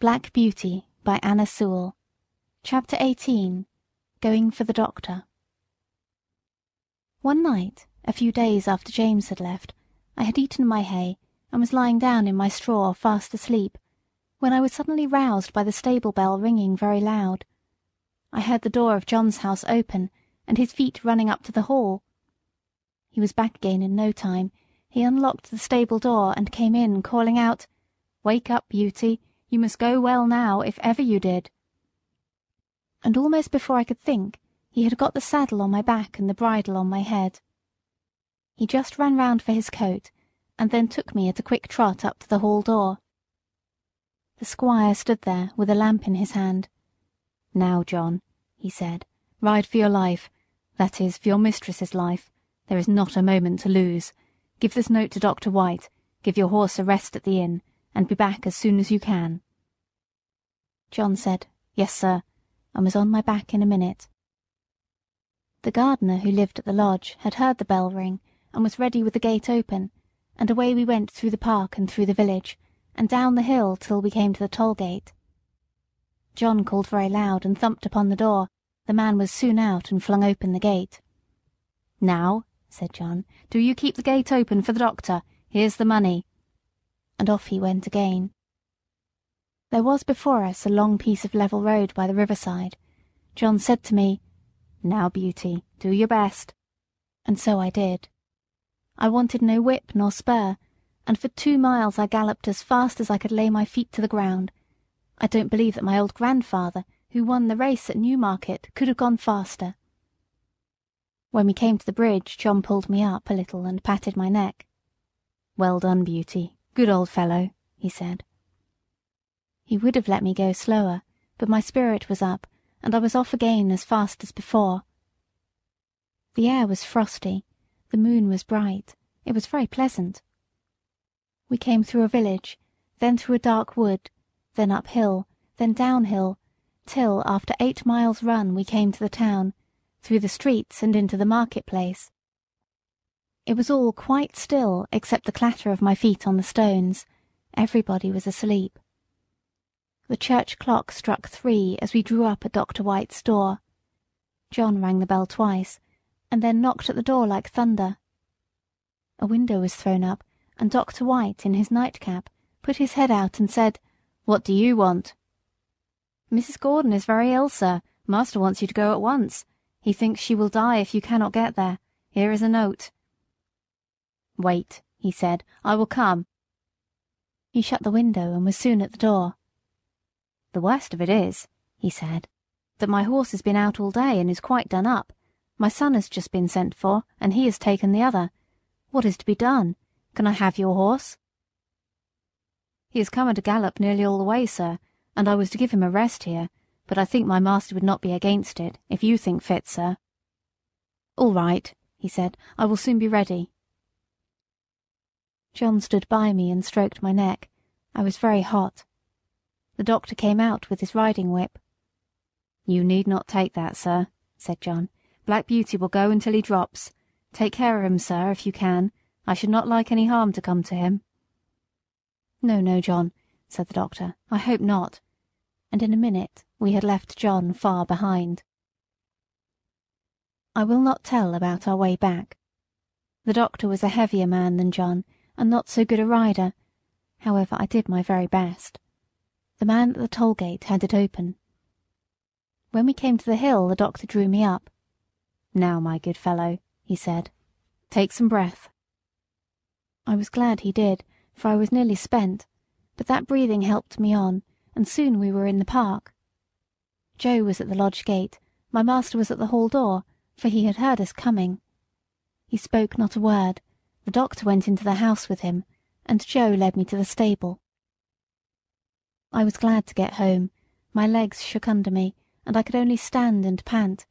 Black Beauty by Anna Sewell. Chapter 18. Going for the Doctor. One night, a few days after James had left, I had eaten my hay and was lying down in my straw fast asleep, when I was suddenly roused by the stable bell ringing very loud. I heard the door of John's house open and his feet running up to the hall. He was back again in no time. He unlocked the stable door and came in, calling out, "Wake up, Beauty. You must go well now, if ever you did." And almost before I could think, he had got the saddle on my back and the bridle on my head. He just ran round for his coat, and then took me at a quick trot up to the hall door. The squire stood there with a lamp in his hand. "Now, John," he said, "ride for your life, that is, for your mistress's life. There is not a moment to lose. Give this note to Dr. White, give your horse a rest at the inn, and be back as soon as you can." John said, "Yes, sir," and was on my back in a minute. The gardener who lived at the lodge had heard the bell ring, and was ready with the gate open, and away we went through the park and through the village, and down the hill till we came to the toll gate. John called very loud and thumped upon the door. The man was soon out and flung open the gate. "Now," said John, "do you keep the gate open for the doctor. Here's the money." And off he went again. There was before us a long piece of level road by the riverside. John said to me, "Now, Beauty, do your best." And so I did. I wanted no whip nor spur, and for 2 miles I galloped as fast as I could lay my feet to the ground. I don't believe that my old grandfather, who won the race at Newmarket, could have gone faster. When we came to the bridge, John pulled me up a little and patted my neck. "Well done, Beauty. Good old fellow," he said. He would have let me go slower, but my spirit was up, and I was off again as fast as before. The air was frosty, the moon was bright, it was very pleasant. We came through a village, then through a dark wood, then uphill, then downhill, till after 8 miles' run we came to the town, through the streets and into the market-place. It was all quite still except the clatter of my feet on the stones. Everybody was asleep. The church clock struck 3 as we drew up at Dr. White's door. John rang the bell twice, and then knocked at the door like thunder. A window was thrown up, and Dr. White, in his nightcap, put his head out and said, "What do you want?" "Mrs. Gordon is very ill, sir. Master wants you to go at once. He thinks she will die if you cannot get there. Here is a note." "Wait," he said, "I will come." He shut the window and was soon at the door. "The worst of it is," he said, "that my horse has been out all day and is quite done up. My son has just been sent for, and he has taken the other. What is to be done? Can I have your horse?" "He has come at a gallop nearly all the way, sir, and I was to give him a rest here, but I think my master would not be against it, if you think fit, sir." "All right," he said, "I will soon be ready." John stood by me and stroked my neck. I was very hot. The doctor came out with his riding whip. "You need not take that, sir," said John. "Black Beauty will go until he drops. Take care of him, sir, if you can. I should not like any harm to come to him." "No, no, John," said the doctor. "I hope not." And in a minute we had left John far behind. I will not tell about our way back. The doctor was a heavier man than John, and not so good a rider. However, I did my very best. The man at the toll gate had it open. When we came to the hill, the doctor drew me up. "Now, my good fellow," he said, "take some breath." I was glad he did, for I was nearly spent, but that breathing helped me on, and soon we were in the park. Joe was at the lodge gate, my master was at the hall door, for he had heard us coming. He spoke not a word. The doctor went into the house with him, and Joe led me to the stable. I was glad to get home. My legs shook under me, and I could only stand and pant.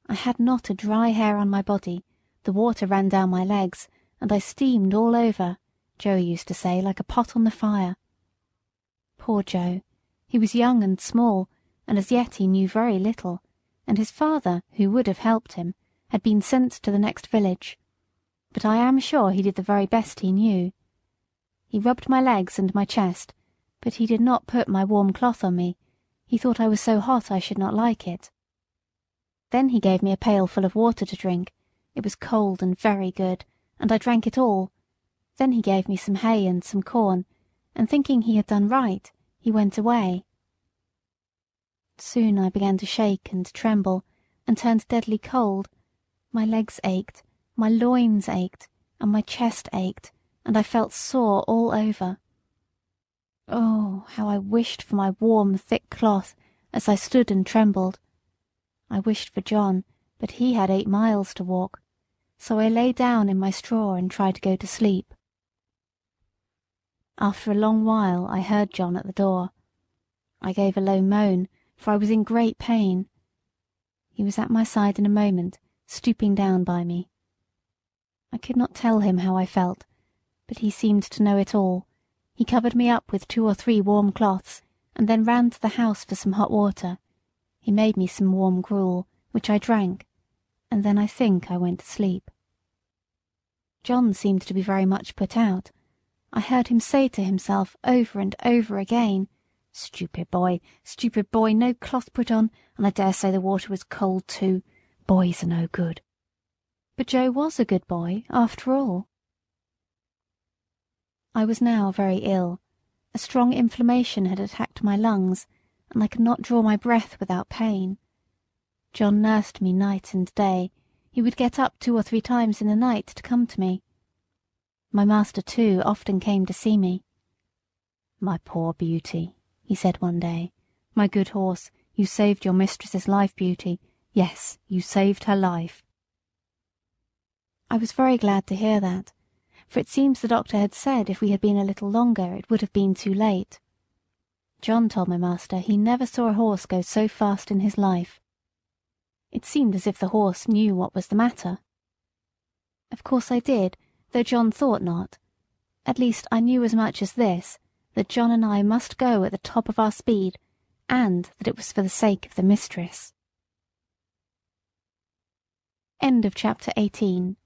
I had not a dry hair on my body, the water ran down my legs, and I steamed all over, Joe used to say, like a pot on the fire. Poor Joe! He was young and small, and as yet he knew very little, and his father, who would have helped him, had been sent to the next village. But I am sure he did the very best he knew. He rubbed my legs and my chest, But he did not put my warm cloth on me. He thought I was so hot I should not like it. Then he gave me a pail full of water to drink. It was cold and very good, and I drank it all. Then he gave me some hay and some corn, and thinking he had done right, he went away. Soon I began to shake and tremble, and turned deadly cold. My legs ached, my loins ached, and my chest ached, and I felt sore all over. Oh, how I wished for my warm, thick cloth, as I stood and trembled. I wished for John, but he had 8 miles to walk, so I lay down in my straw and tried to go to sleep. After a long while I heard John at the door. I gave a low moan, for I was in great pain. He was at my side in a moment, stooping down by me. I could not tell him how I felt, but he seemed to know it all. He covered me up with 2 or 3 warm cloths, and then ran to the house for some hot water. He made me some warm gruel, which I drank, and then I think I went to sleep. John seemed to be very much put out. I heard him say to himself over and over again, stupid boy, no cloth put on, and I dare say the water was cold too. Boys are no good." But Joe was a good boy, after all. I was now very ill. A strong inflammation had attacked my lungs, and I could not draw my breath without pain. John nursed me night and day. He would get up 2 or 3 times in the night to come to me. My master, too, often came to see me. "My poor Beauty," he said one day. "My good horse, you saved your mistress's life, Beauty. Yes, you saved her life." I was very glad to hear that, for it seems the doctor had said if we had been a little longer it would have been too late. John told my master he never saw a horse go so fast in his life. It seemed as if the horse knew what was the matter. Of course I did, though John thought not. At least I knew as much as this, that John and I must go at the top of our speed, and that it was for the sake of the mistress. End of chapter 18.